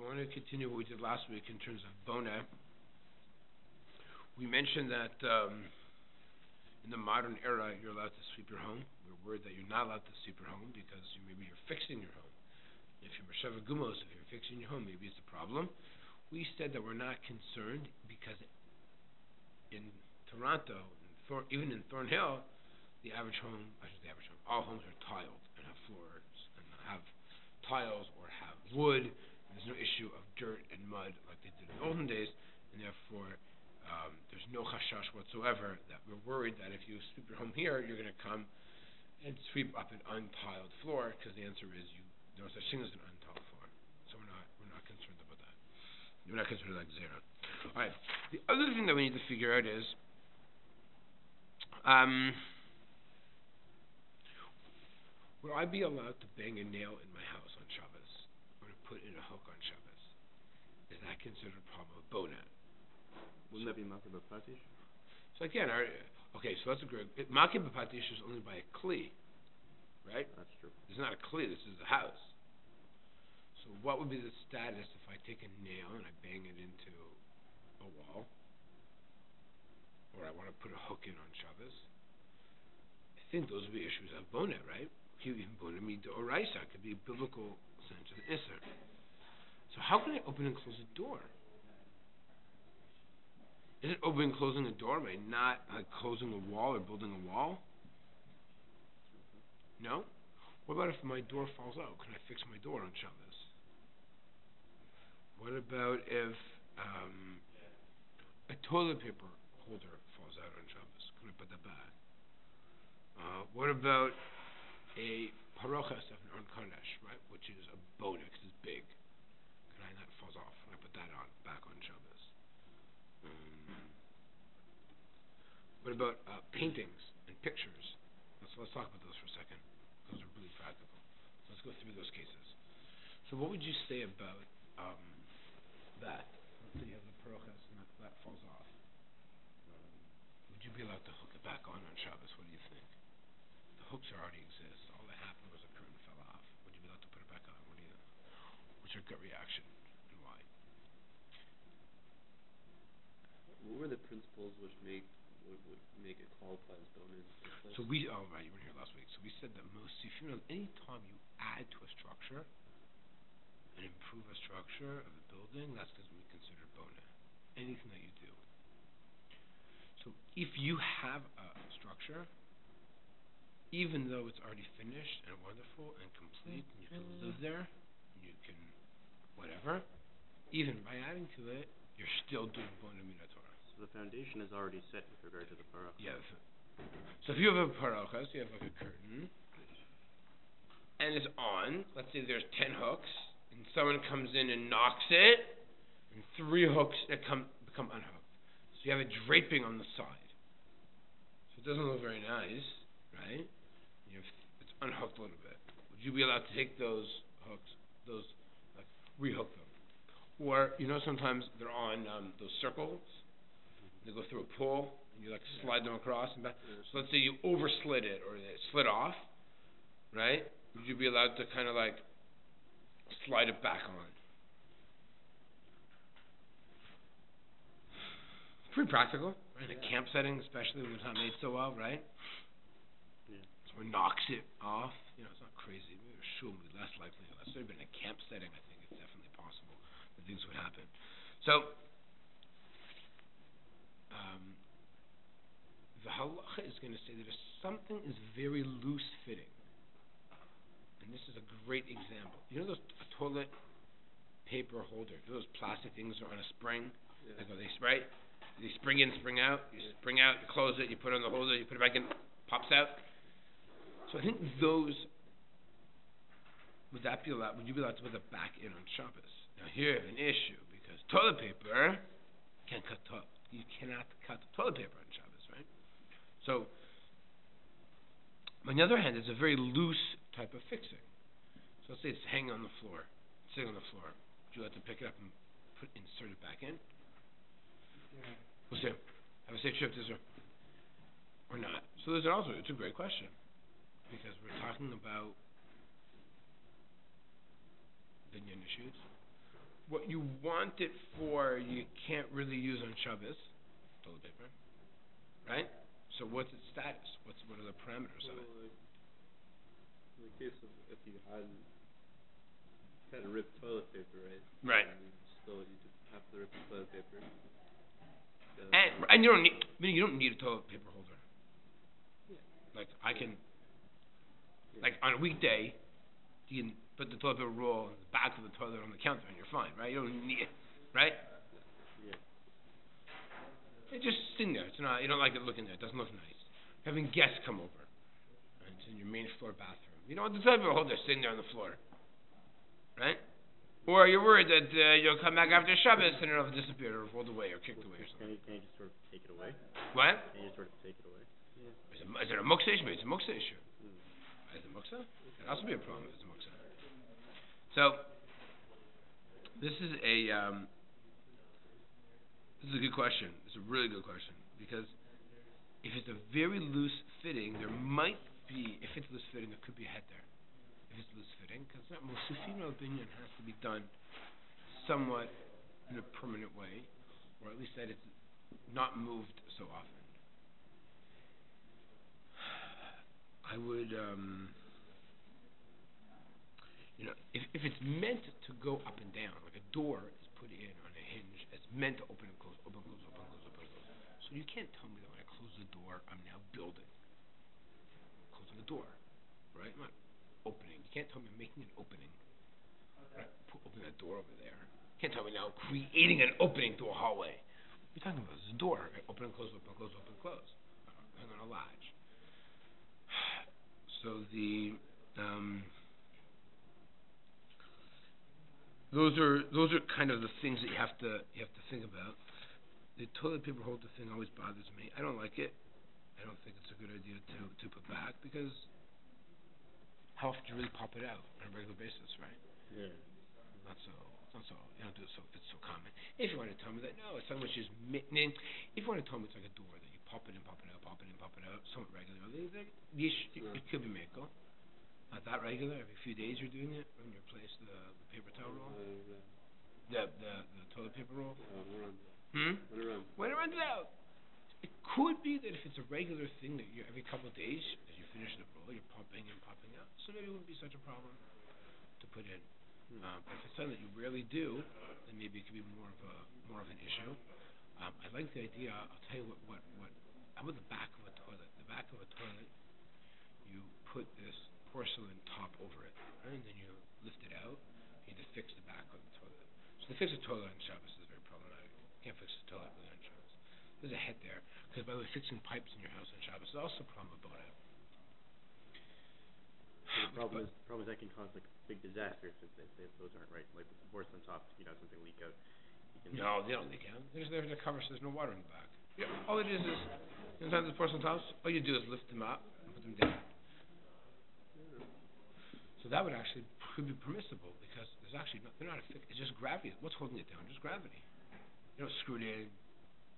want to continue what we did last week in terms of Boneh. We mentioned that in the modern era, you're allowed to sweep your home. We're worried that you're not allowed to sweep your home because maybe you're fixing your home. If you're Mesheva Gumos, if you're fixing your home, maybe it's a problem. We said that we're not concerned because in Toronto, even in Thornhill, the average home, all homes are tiled and have floors and have tiles or have wood. There's no issue of dirt and mud like they did in the olden days, and therefore there's no chashash whatsoever that we're worried that if you sweep your home here, you're going to come and sweep up an untiled floor, because the answer is no such thing as an untiled floor. So we're not concerned about that. We're not concerned like zera. All right. The other thing that we need to figure out is would I be allowed to bang a nail in my house on Shabbos, or to put in a hook on Shabbos? Is that considered a problem of Boneh? Wouldn't that be Makeh B'Patish? So again, so that's a great. Makeh B'Patish is only by a kli, right? That's true. It's not a kli. This is the house. So what would be the status if I take a nail and I bang it into a wall, or I want to put a hook in on Shabbos? I think those would be issues of Boneh, right? Even Boneh mean to Oraisa could be a biblical sense of Isser. So how can I open and close a door? Is it opening and closing a door by not closing a wall or building a wall? No? What about if my door falls out? Can I fix my door on Shabbos? What about if a toilet paper holder falls out on Shabbos? Can I put that back? What about a parochas of an Kodesh, right, which is a boneh, because it's big? That falls off. Can I put that back on Shabbos? What about paintings and pictures? Let's talk about those for a second. Those are really practical. So let's go through those cases. So what would you say about that? Let's say you have the parochas and that falls off. Would you be allowed to hook it back on Shabbos? What do you think? The hooks already exist. All that happened was a curtain fell off. Would you be allowed to put it back on? What's your gut reaction and why? What were the principles which would make it qualify as bonus? So right, you weren't here last week. So we said that any time you add to a structure and improve a structure of a building, that's going to be considered boneh. Anything that you do. So if you have a structure, even though it's already finished and wonderful and complete, and you can live there, and you can whatever, even by adding to it, you're still doing boneh min haTorah. So the foundation is already set with regard to the parochas. Yes. So if you have a parochas, you have like a curtain, and it's on. Let's say there's 10 hooks, and someone comes in and knocks it, and 3 hooks that become unhooked. So you have a draping on the side. So it doesn't look very nice, right? It's unhooked a little bit. Would you be allowed to take those hooks, rehook them? Or, sometimes they're on those circles. They go through a pool, and you slide them across and back. So let's say you overslid it, or it slid off, right? Would you be allowed to kind of slide it back on? It's pretty practical, right? In a camp setting, especially when it's not made so well, right? Yeah. Someone knocks it off. It's not crazy. Maybe a shul would be less likely. But in a camp setting, I think it's definitely possible that things would happen. So the halacha is going to say that if something is very loose fitting, and this is a great example. Those toilet paper holders, those plastic things that are on a spring? Yeah. They spring in, spring out. You spring out, you close it, you put it on the holder, you put it back in, pops out. So I think those, would you be allowed to put it back in on Shabbos? Now here you have an issue, because toilet paper, you cannot cut toilet paper on Shabbos, right? So, on the other hand, it's a very loose type of fixing. So let's say it's hanging on the floor, sitting on the floor. Would you like to pick it up and insert it back in? Yeah. We'll see. Have a safe trip, Israel. Or not. So it's a great question. Because we're talking about binyan issues. what you want it for, you can't really use on Shabbos, toilet paper, right? So what's its status? What are the parameters of it? In the case of if you had a ripped toilet paper, right? Right. You have to rip the toilet paper. And you don't need a toilet paper holder. Yeah. Like I can, like on a weekday, you can put the toilet paper roll in the back of the toilet on the counter and you're fine, right? You don't need it, right? Yeah. It's just sitting there. It's not. You don't like it looking there. It doesn't look nice. Having guests come over, and it's in your main floor bathroom. You don't want the toilet paper holder sitting there on the floor, right? Or you're worried that you'll come back after Shabbos and it'll disappear or rolled away or kicked away or something. Can you just sort of take it away? What? Can you just sort of take it away? Yeah. Is it a muksa issue? It's a muksa issue. Is it muksa? It has to be a problem if it's a muksa. So, this is a good question. It's a really good question. Because if it's a very loose fitting, there might be, if it's loose fitting, there could be a head there. If it's loose fitting, because that Mosufim opinion has to be done somewhat in a permanent way, or at least that it's not moved so often. I would, if it's meant to go up and down, like a door is put in on a hinge, it's meant to open and close, open, close, open, close, open, close. So you can't tell me that when I close the door, I'm now building. I'm closing the door, right? I'm not opening. You can't tell me I'm making an opening. Right? Open that door over there. You can't tell me now creating an opening to a hallway. What are you talking about? This is a door. Right? Open and close, open, close, open, close. Hang on a latch. So those are kind of the things that you have to think about. The toilet paper holder thing always bothers me. I don't like it. I don't think it's a good idea to put back because how often do you really pop it out on a regular basis, right? Yeah. It's not so. You don't do it so. It's so common. If you want to tell me that, no, it's something which is. If you want to tell me it's like a door that you pop it in, pop it out, pop it in, pop it out, somewhat regularly, then it could be miracle. Not that regular. Every few days you're doing it when you replace the paper towel roll, the toilet paper roll. When it runs out. It could be that if it's a regular thing that you every couple of days as you finish the roll, you're pumping and popping out. So maybe it wouldn't be such a problem to put in. But if it's something that you rarely do, then maybe it could be more of an issue. I like the idea. I'll tell you what. How about the back of a toilet? The back of a toilet, you put this porcelain top over it, right? And then you lift it out. You need to fix the back of the toilet. So to fix a toilet on Shabbos is very problematic. You can't fix a toilet really on Shabbos. There's a head there. Because by the way, fixing pipes in your house on Shabbos is also a problem with Boneh. The problem is that can cause like big disasters if those aren't right. Like with the porcelain tops, something leak out. No, they don't leak out. There's a cover, so there's no water in the back. Yeah, all it is sometimes the porcelain tops, all you do is lift them up and put them down. So that could be permissible because there's actually they're not it's just gravity. What's holding it down? Just gravity. You don't screw it in.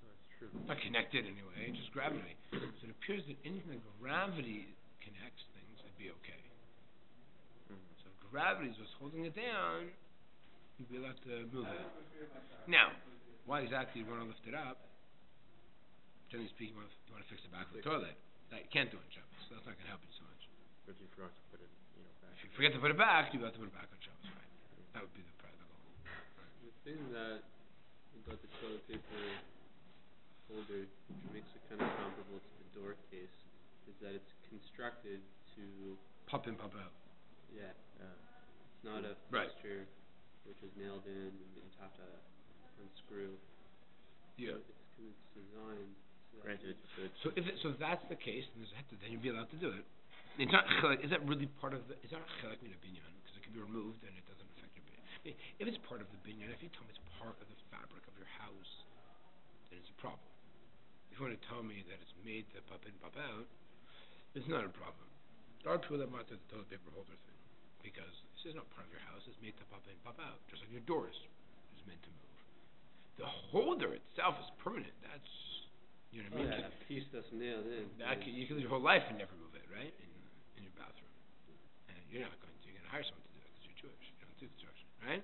That's true. It's not connected anyway, just gravity. So it appears that anything that gravity connects things would be okay. So if gravity is what's holding it down, you'd be allowed to move it. Now, why exactly you want to lift it up? Generally speaking, you want to fix the back of the toilet. That you can't do in Shabbos, so that's not going to help you so much. But if you forgot to put it, back. If you forget to put it back, you have to put it back on Shabbos, right? That would be the practical. The thing about the toilet paper holder, which makes it kind of comparable to the door case, is that it's constructed to pop in, pop out. Yeah. It's not a fixture which is nailed in and you have to unscrew. Yeah. So it's designed. Granted, it's good. So if that's the case, then you'd be allowed to do it. It's not is that really part of the? It's not chilek min binyan because it can be removed and it doesn't affect your binyan. If it's part of the binyan, if you tell me it's part of the fabric of your house, then it's a problem. If you want to tell me that it's made to pop in, pop out, it's not a problem. There are people that want the toilet paper holder thing because this is not part of your house. It's made to pop in, pop out, just like your doors is meant to move. The holder itself is permanent. That's you know what I mean. That piece that's nailed in. You can live your whole life and never move it, right? In your bathroom, and you're not going to. You're going to hire someone to do that because you're Jewish. You don't do construction, right?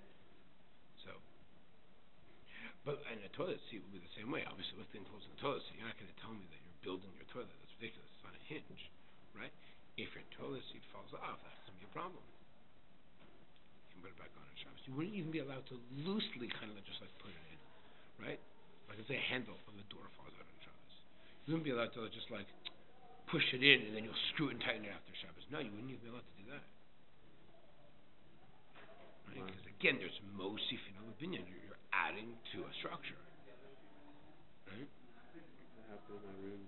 So toilet seat will be the same way. Obviously, with the enclosing toilet seat, you're not going to tell me that you're building your toilet. That's ridiculous. It's on a hinge, right? If your toilet seat falls off, that's going to be a problem. You can put it back on Shabbos. You wouldn't even be allowed to loosely kind of just like put it in, right? Like if the handle of the door falls out on Shabbos. You wouldn't be allowed to just like push it in and then you'll screw it and tighten it after Shabbos. No, you wouldn't even be allowed to do that. Right? Because again, there's mosif in a binyan. You're adding to a structure. Right? That happened in my room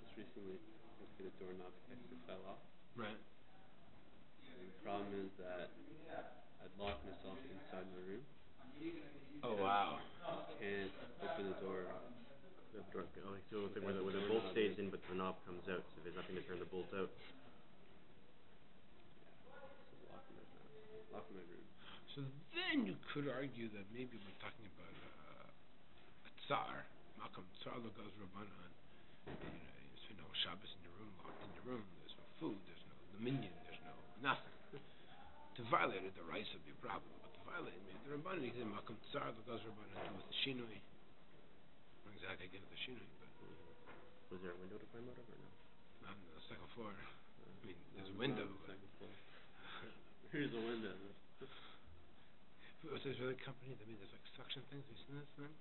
just recently. The doorknob fell off. Right. And the problem is that I'd locked myself inside my room. Oh wow. I can't open the door. So where the bolt stays in but the knob comes out, so there's nothing to turn the bolt out. Yeah. So locked in my room. So then you could argue that maybe we're talking about a tsar. Malcolm tsar goes Rabbanan. You spend no Shabbos in your room, locked in your room. There's no food. There's no dominion. There's no nothing. To violate it, the rights would be a problem. But to violate it, the Rabbanan, he said Malcolm tsar goes Rabbanan with the shinui. Not exactly get to the shinui, but. Was there a window to climb out of or no? On the second floor. I mean, there's a window. Second floor. Here's a window. What's the Israeli company? I mean, there's like suction things. Have you seen this thing?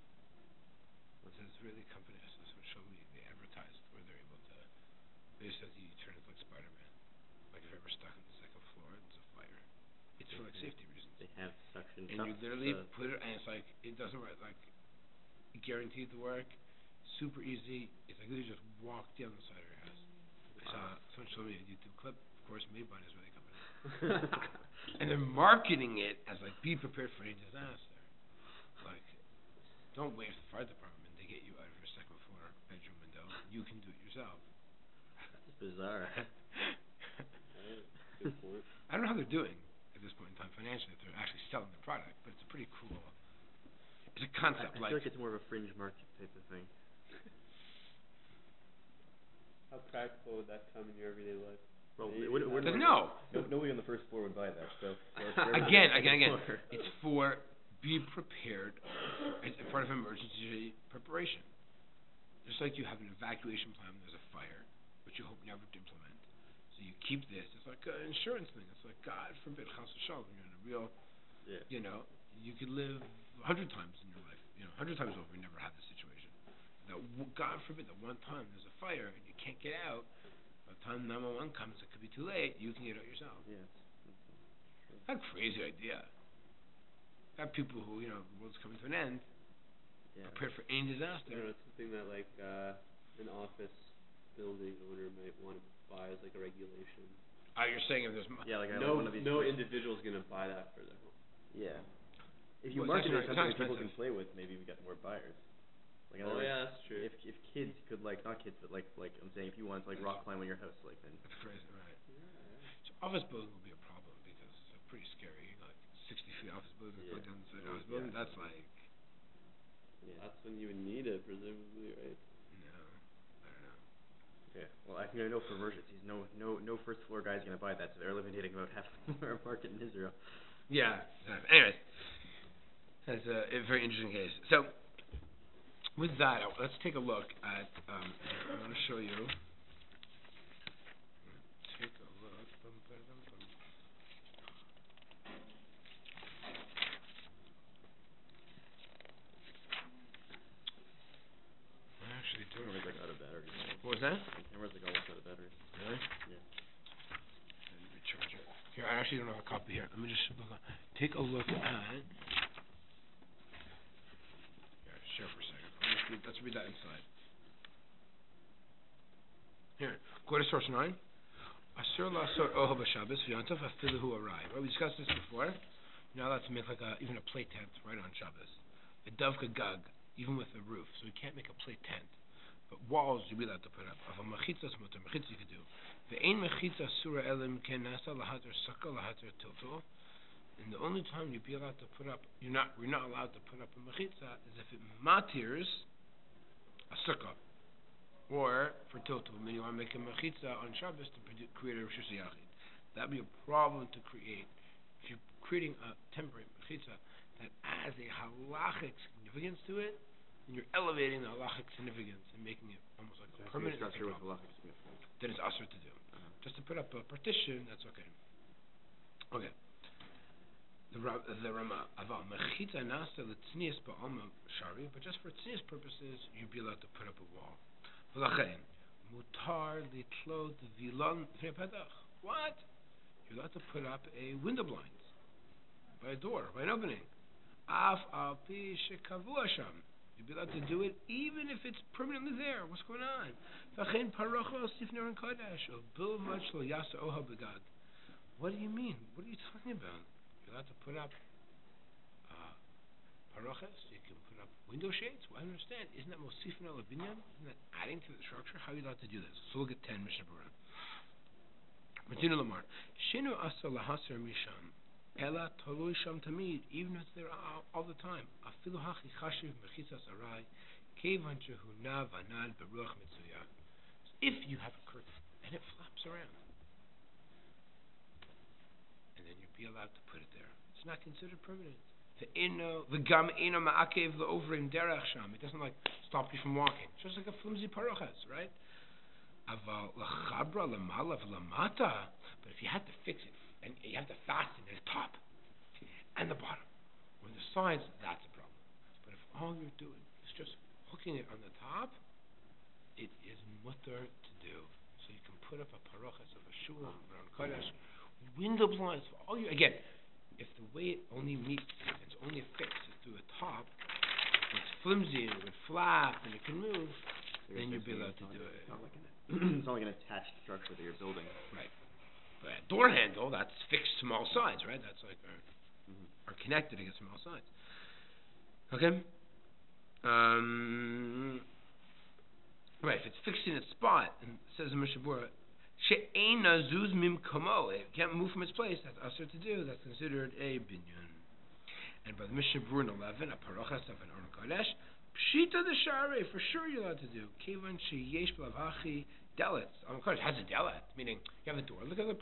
What's an Israeli company? This is what showed me. They advertised where they're able to. They said you turn it like Spider-Man. Like if you're ever stuck on the second floor, and it's a fire. It's for like safety reasons. They have suction and cups. You literally put it, and it's like it doesn't work. Like guaranteed to work. Super easy. It's like you just walk down the side of your house. I saw someone showed me a YouTube clip, of course, made by an Israeli company. And they're marketing it as like, be prepared for any disaster. Like, don't wait for the fire department to get you out of your second floor bedroom window. You can do it yourself. That's bizarre. Good point. I don't know how they're doing at this point in time financially, if they're actually selling the product, but it's a pretty cool. It's a concept. I feel like it's more of a fringe market type of thing. How practical would that come in your everyday life? Well, nobody on the first floor would buy that. So again, it's for be prepared. It's part of emergency preparation. Just like you have an evacuation plan when there's a fire, which you hope never to implement. So you keep this. It's like an insurance thing. It's like God forbid, chas v'shalom, you're in a real, you could live 100 times in your life. 100 times over, you never had this situation. Now, God forbid that one time there's a fire and you can't get out. By the time 911 comes, it could be too late. You can get out yourself. Yeah. That's a crazy idea. Got people who, the world's coming to an end, prepared for any disaster. It's something that like an office building owner might want to buy as like a regulation. You're saying if there's no individual's gonna buy that for their home. Yeah. If you market it something people can play with, maybe we get more buyers. Like, that's true. If kids could not kids, but like I'm saying, if you want to rock climb on your house, like then. That's crazy, right? So office building will be a problem because it's pretty scary. 60 feet office building, go down the side of office building. That's like. Yeah. That's when you would need it, presumably, right? No, I don't know. Yeah. Well, I know for emergencies, no first floor guy's gonna buy that, so they're eliminating about half our market in Israel. Yeah. Anyways, that's a very interesting case. So. With that, let's take a look at, I'm going to show you. Take a look. I actually do. The camera's like out of battery. What was that? The camera's like almost out of battery. Really? Yeah. Let me recharge it. Here, I actually don't have a copy here. Let me just take a look at. Here, share for a second. Let's read that inside. Here, go to source 9. Asur la'asor oho b'Shabbos v'yontav afilu hu arai. Well, we discussed this before. You're not allowed to make like even a play tent right on Shabbos. A dovka gag, even with a roof. So you can't make a play tent. But walls you'll be allowed to put up. Of a mechitzas mutar, mechitzas you could do. Ve'ein mechitza sura elim ken nasa lahater sukkah lahater tiltul. And the only time you'd be allowed to put up, we're not allowed to put up a mechitza is if it matirs a sukkah, or for tiltul, when you want to make a mechitza on Shabbos to create a Rosh Yachid. That'd be a problem to create. If you're creating a temporary mechitza that adds a halachic significance to it, and you're elevating the halachic significance and making it almost like a permanent structure with halachic significance. Then it's usher to do. Just to put up a partition, that's okay. Okay. The Rama aval mechita nasa l'tznius ba'alma shari, but just for tznius purposes, you'd be allowed to put up a wall. V'lachein mutar litlot vilon v'nei padach. What? You're allowed to put up a window blind by a door, by an opening. Af al pi shekavua sham. You'd be allowed to do it even if it's permanently there. What's going on? V'chein parochos sifner and kodesh or bil much lo yasa oha begad. What do you mean? What are you talking about? You're allowed to put up parochos. You can put up window shades. Well, I understand. Isn't that mosifin al binyan? Isn't that adding to the structure? How are you allowed to do this? So look at 10 Mishnah Berurah. Continue Lamar. Shinu asa lahaser misham. Ela tolui sham tamid. Even if it's there all the time. Afilu hachi chashiv mechitzas arai. Kevan shehu na vanad beruach mitzuyah. If you have a curtain and it flaps around, and then you'd be allowed to put it there. It's not considered permanent. It doesn't like stop you from walking. It's just like a flimsy parochas, right? But if you had to fix it and you have to fasten the top and the bottom or the sides, that's a problem. But if all you're doing is just hooking it on the top, it is mutter to do. So you can put up a parochas of a shul around kodesh, window blinds for all you. Again, if the way it only meets, it's only affixed through the top, it's flimsy and it would flap and it can move, then you'd be allowed to do it. It's not like an attached structure that you're building. Right. But a door handle, that's fixed from all sides, right? That's like are connected against from all sides. Okay? Right, if it's fixed in its spot, and it says in Mishnah Berurah, she'eina zuz mim kamo, it can't move from its place, that's usher to do, that's considered a binyan. And by the Mishnah Berurah in 11, a parochas of an Aron Kodesh, pshita the share, for sure you're allowed to do. Kevan sheyesh b'lavachi delets. Aron Kodesh has a delet, meaning you have a door. Look at the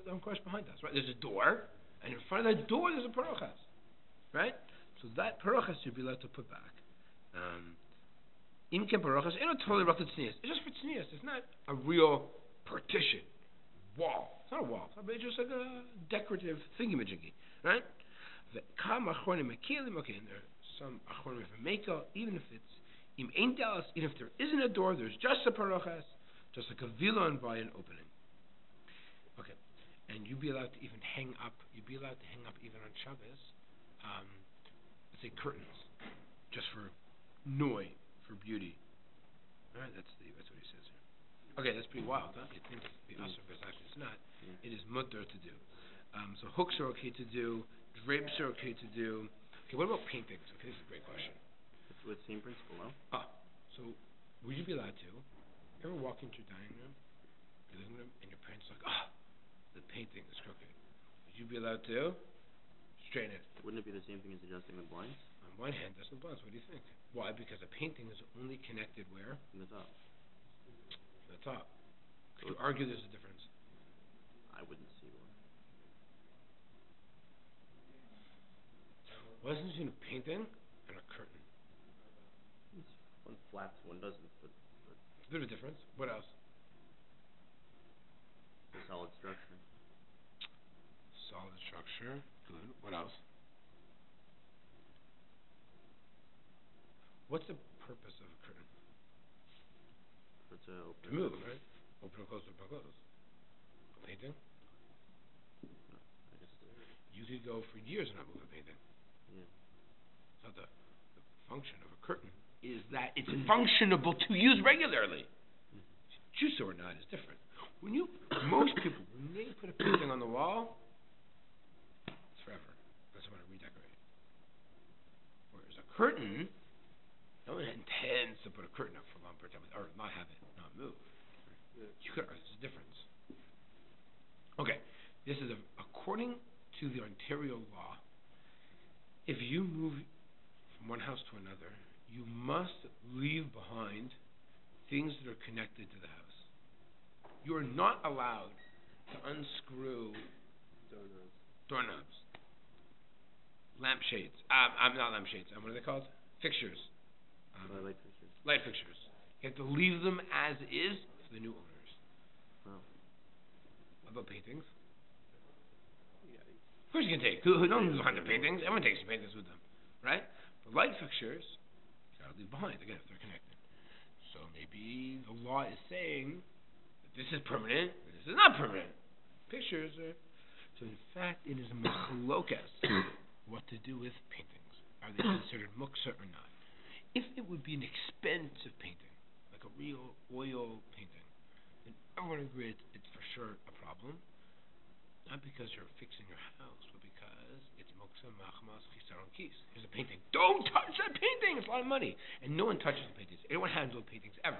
Aron Kodesh behind us, right? There's a door, and in front of that door there's a parochas, right? So that parochas you'd be allowed to put back. Imkem parochas, it's not totally rough to tznius. It's just for tznius. It's not a real partition, wall. It's not a wall. It's just like a decorative thingamajiggy, right? Okay, and there are some achronim for mekel, even if it's im ein delas, even if there isn't a door, there's just a parochas, just like a vilon by an opening. Okay, and you'd be allowed to even hang up. You'd be allowed to hang up even on Shabbos. Let's say curtains, just for noy, for beauty. All right, that's what he says here. Okay, that's pretty wild, huh? You think it's be asur, but actually it's not. It is mutter to do. So hooks are okay to do. Drapes are okay to do. Okay, what about paintings? Okay, this is a great question. It's with the same principle, no? So would you be allowed to? You ever walk into your dining room, your living room, and your parents are like, the painting is crooked. Would you be allowed to straighten it? Wouldn't it be the same thing as adjusting the blinds? On one hand, that's the blinds. What do you think? Why? Because a painting is only connected where? From the top. From the top. Could you argue there's a difference? I wouldn't see one. What's the difference between a painting and a curtain? One flaps, one doesn't. But a bit of a difference. What else? The solid structure. Solid structure. Good. What else? What's the purpose of a curtain? To open. To move, right? Open or close, open or close. A painting? No, I guess you could go for years and not move a painting. Yeah. So the function of a curtain is that it's functionable to use regularly. Choose or not is different. Most people, when they put a painting on the wall, it's forever. That's when I redecorate. Whereas a curtain, no one intends to put a curtain up for a long period of time, or not have it not move. There's a difference. Okay, this is according to the Ontario law. If you move from one house to another, you must leave behind things that are connected to the house. You are not allowed to unscrew doorknobs, lampshades. Not lampshades. What are they called? Fixtures. Light fixtures. Light fixtures. You have to leave them as is for the new owners. Wow. What about paintings? Yeah. Of course you can take. Who knows behind the paintings? Everyone takes the paintings with them, right? But light fixtures, you gotta leave behind, again, if they're connected. So maybe the law is saying that this is permanent, and this is not permanent. Pictures are... So in fact, it is machlokas what to do with paintings. Are they considered muksa or not? If it would be an expensive painting, like a real oil painting, then everyone agrees it's for sure a problem. Not because you're fixing your house, but because it's muksa, machmas, chisaron, kis. Here's a painting. Don't touch that painting! It's a lot of money. And no one touches the paintings. Anyone handles paintings ever.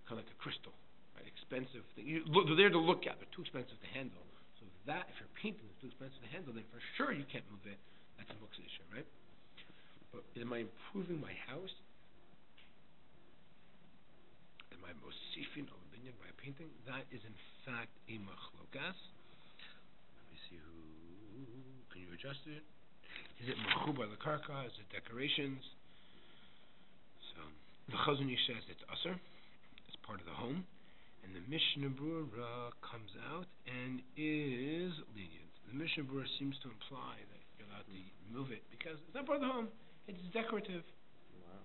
Kind of like a crystal, right? Expensive thing. They're there to look at. They're too expensive to handle. So if your painting is too expensive to handle, then for sure you can't move it. That's a muksa issue, right? But am I improving my house? Am I mosifin al binyan by a painting? That is in fact a machlokas. Let me see who. Can you adjust it? Is it mechubar lekarka? Is it decorations? So the Chazon Ish says it's usher. It's part of the home, and the Mishnah Berurah comes out and is lenient. The Mishnah Berurah seems to imply that you're allowed to move it because it's not part of the home. It's decorative. Wow.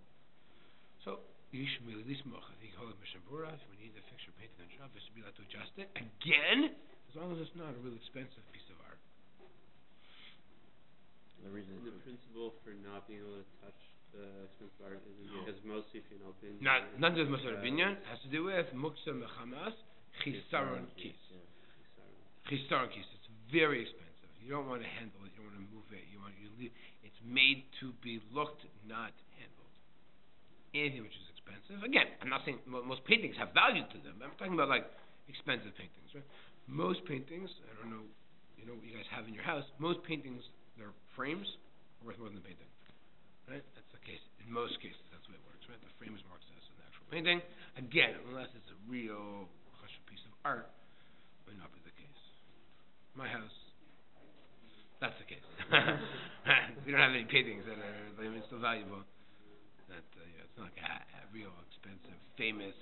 So you should be at least mocha. I think hold Mishnah Berurah. If we need a fixture painting on Shabbos, should be allowed to adjust it again, as long as it's not a real expensive piece of art. The reason And the principle for not being able to touch the expensive art isn't because mostly final opinion. Not just Mosar Binyan. Has to do with muksa mechamas chisaron kis. Chisaron kis. It's very expensive. You don't want to handle it. You don't want to move it. You leave. It's made to be looked, not handled. Anything which is expensive. Again, I'm not saying most paintings have value to them. I'm talking about like expensive paintings, right? Most paintings, I don't know, you know what you guys have in your house. Most paintings, their frames are worth more than the painting, right? That's the case. In most cases, that's the way it works, right? The frame is more expensive than the actual painting. Again, unless it's a real piece of art, it may not be the case. My house, that's the case. We don't have any paintings that are still valuable. That it's not like a real expensive, famous,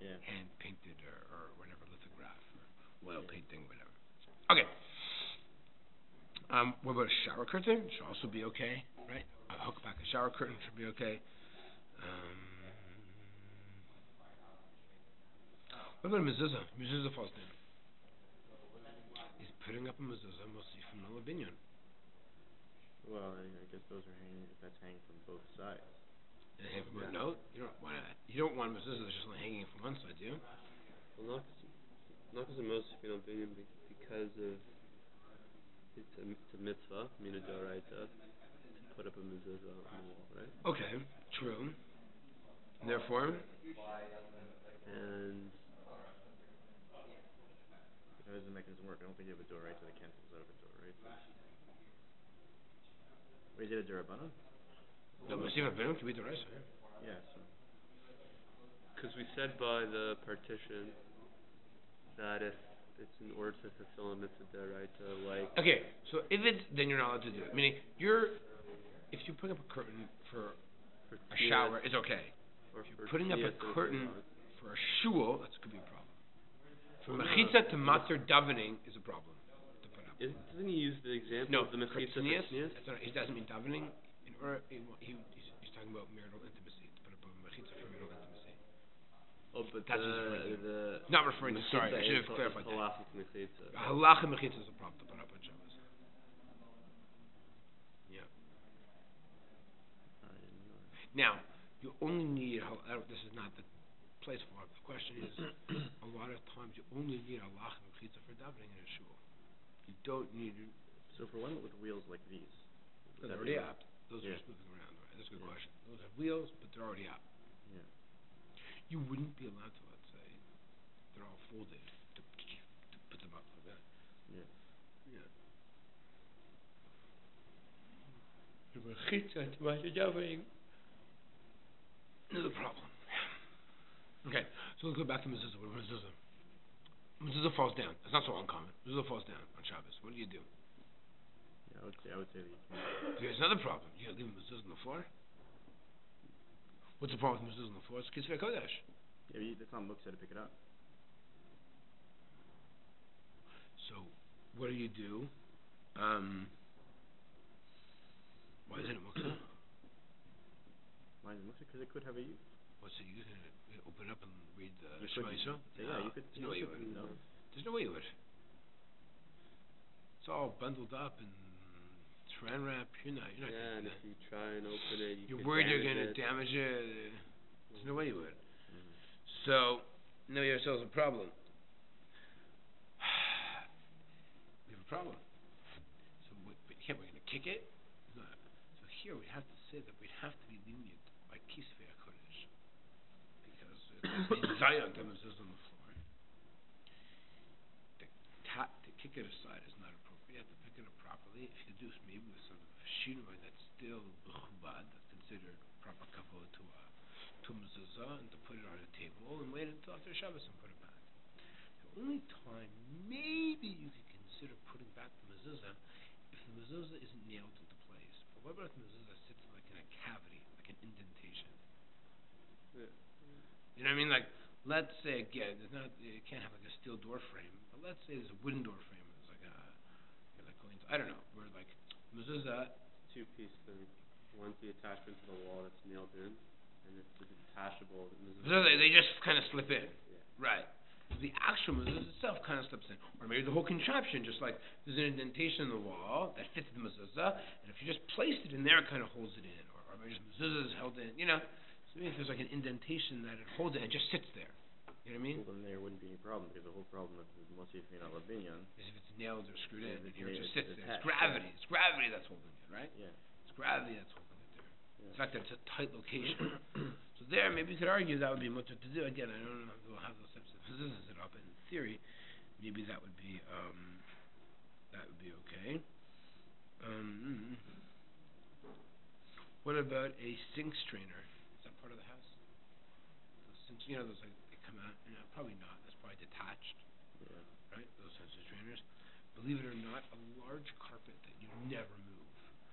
hand painted or whatever lithograph or oil painting, whatever. Okay. What about a shower curtain? Should also be okay, right? A hook back a shower curtain should be okay. What about a mezuzah? Mezuzah falls down. He's putting up a mezuzah, mostly from the binyan. Well, I guess those are hanging. If that's hanging from both sides. No, you don't want mezuzah that's just hanging from one side, do you? Well, not because of most final opinion, because of it's a mitzvah, mina d'oraita, to put up a mezuzah on the wall, right? Okay, true. Therefore, and how does the mechanism work? I don't think you have a d'oraita that cancels out of a d'oraita. Wait, is it a d'rabbanan? no, Mashiach Berim can be the rest, right? Yeah. So. because we said by the partition that if it's in order to fulfill a mitzvah d'oraita, like Okay, so if it's, then you're not allowed to do it. Meaning, if you put up a curtain for a shower, it's okay. or If for you're putting up a tiyas, curtain for a shul, that could be a problem. From mechitza to matzah davening is a problem to put up. Doesn't he use the example of the mechitza for tiyas? He doesn't mean davening. He's talking about marital intimacy. To put up a mechitza for marital intimacy. Oh, but That's the not referring to. Sorry, I should have clarified that. Halachic mechitza. Halacha mechitza is a problem to put up on Shabbos. Yeah. Now, you only need. This is not the place for it. The question is, a lot of times you only need halacha mechitza for davening in a shul. You don't need. So for one with wheels like these. They're already out. Those are just moving around. Right? That's a good question. Those have wheels, but they're already out. Yeah. You wouldn't be allowed to, let's say, they're all folded, to put them up like that. Yeah. Another problem. Okay, so let's go back to mezuzah. What about mezuzah? Mezuzah falls down. That's not so uncommon. Mezuzah falls down on Shabbos. What do you do? Yeah, I would say that you can. There's another problem. You gotta leave mezuzah on the floor? What's the problem with mezuzah on the floor? It's Kisvei Kodesh. Yeah, that's not muktzah to pick it up. So, what do? Why isn't it muktzah? Why is it muktzah? Because it could have a use. Well, so you can open up and read the You Shema could- Yisrael? Yeah, you could. There's no way you would. No. There's no way you would. It's all bundled up and saran wrap. You're not. Yeah, and if you try and open it, You're could worried you're damage going to it. damage it. There's no way you would. Mm-hmm. So, now you yourselves a problem. We have a problem. So, we're going to kick it? No. So here we have to say that we'd have to be lenient by Kisvei HaKodesh. Because it's Zion that is on the floor. To kick it aside is not appropriate. You have to pick it up properly. If you do maybe with some shinoi that's still b'chubad, that's considered proper kavod to a mezuzah, and to put it on a table and wait until after Shabbos and put it back. The only time maybe you could consider putting back the mezuzah if the mezuzah isn't nailed into place. But what about if the mezuzah sits like in a cavity, like an indentation? Yeah. You know what I mean? Like, let's say again, it can't have like a steel door frame, but let's say there's a wooden door frame. It's like I don't know. Where like mezuzah. Two-piece thing. One's the attachment to the wall that's nailed in, and it's the detachable. Mezuzah, they just kind of slip in. Yeah. Right. The actual mezuzah itself kind of slips in, or maybe the whole contraption, just like there's an indentation in the wall that fits the mezuzah, and if you just place it in there, it kind of holds it in, or maybe just mezuzah is held in. So if there's like an indentation that it holds it, and just sits there. You know what I mean? Well, then there wouldn't be any problem, because the whole problem of the Mosif Minal Binyan Is if it's nailed or screwed in, and here it just sits there. It's attached, gravity. It's gravity that's holding it, right? Yeah. It's gravity that's holding it there. Yeah. The fact that it's a tight location. So there, maybe you could argue that would be much to do. Again, I don't know if we'll have those types of positions set up, but in theory, maybe that would be okay. What about a sink strainer? Is that part of the house? Those sinks, those like they come out. Probably not. That's probably detached, Yeah. right? Those types of strainers. Believe it or not, a large carpet that you never move.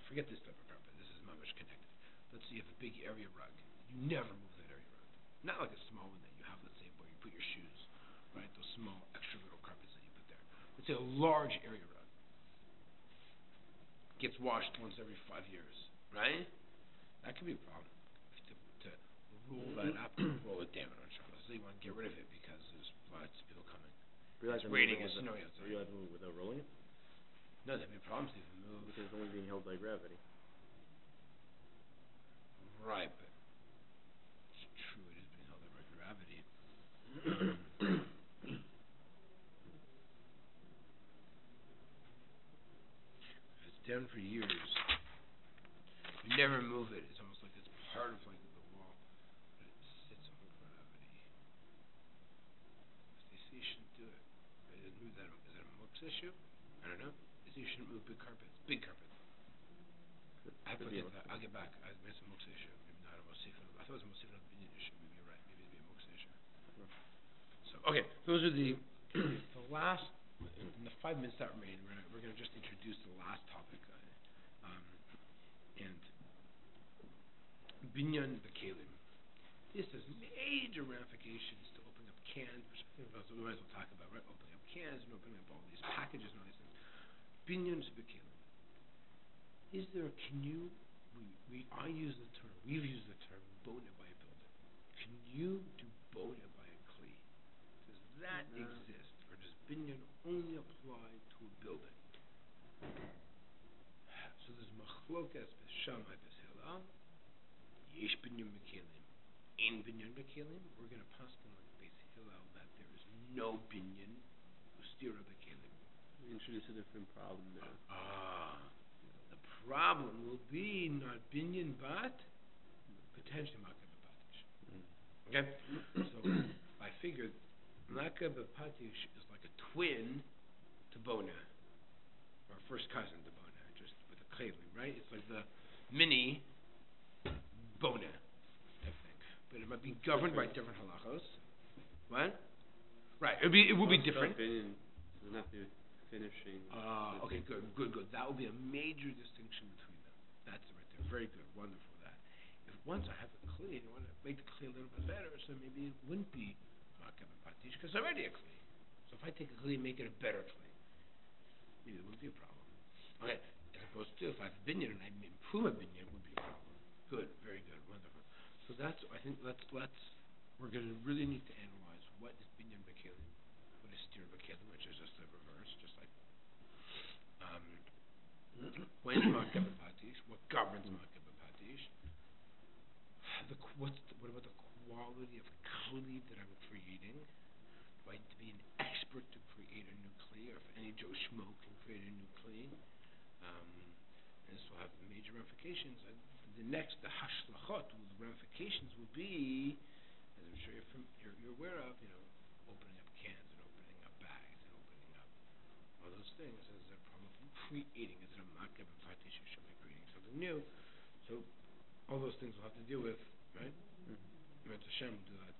Forget this type of carpet. This is not much connected. Let's say you have a big area rug. You never move that area rug. Not like a small one that you have, let's say, where you put your shoes, right? Those small extra little carpets that you put there. Let's say a large area rug gets washed once every 5 years, right? That could be a problem. To roll that up and roll it down on Shabbos. So you want to get rid of it because there's lots of people coming. It's raining, it's snowing outside. Are you allowed to move without rolling it? No, there'd be problems to even move. Because it's only being held by gravity. Right, but it's true, it is being held up by gravity. If it's down for years, you never move it. It's almost like it's part of like the wall, but it sits on gravity. They say you shouldn't do it. Is it a mooks issue? I don't know. They say you shouldn't move big carpets. Big carpets. I'll get back. It's a mooks issue. Maybe not a mosif. I thought it was a mosif of the issue. Maybe you're right. Maybe it'd be a mooks issue. So okay, those are the last. In the 5 minutes that remain, we're going to just introduce the last topic, and binyan b'kelim. This has major ramifications to opening up cans, which I think we might as well talk about, right? Opening up cans and opening up all these packages and all these things. Binyan b'kelim. We've used the term boneh by a building. Can you do boneh by a kli? Does that exist, or does binyan only apply to a building? So there's machlokas b'shamai b'Hillel. Yesh binyan b'kelim. Ein binyan b'kelim. We're going to pass on like base Hillel that there is no binyan ustira b'kelim. We introduce a different problem there. The problem will be not binyan but potentially makah b'patish. Okay? So I figured makah b'patish is like a twin to boneh, or first cousin to boneh, just with a kelim, right? It's like the mini boneh type thing. But it might be governed by different halachos. What? Right. It will be different. Binyan doesn't have to be finishing. Okay, good. That will be a major distinction between them. That's right there. Very good. Wonderful that. If once I have the kli, and I want to make the kli a little bit better, so maybe it wouldn't be makeh b'patish because it's already a kli. So if I take a kli and make it a better kli, maybe it wouldn't be a problem. Okay, as opposed to if I have a binyan and I improve a binyan, it would be a problem. Good, very good, wonderful. So that's, I think, we're going to really need to analyze what is binyan b'kelim, what is stir b'kelim, which is just the reverse, just like when makeh b'patish, what governs makeh b'patish, what about the quality of kli that I'm creating? Do I need to be an expert to create a new kli, or if any Joe Schmo can create a new kli? And this will have major ramifications. And the hashlachot, the ramifications will be, as I'm sure you're aware of, opening up cans and opening up bags and opening up all those things. Is a problem from creating. Is it a makeh b'patish, or should be creating something new? So all those things we'll have to deal with, right? Hashem will do that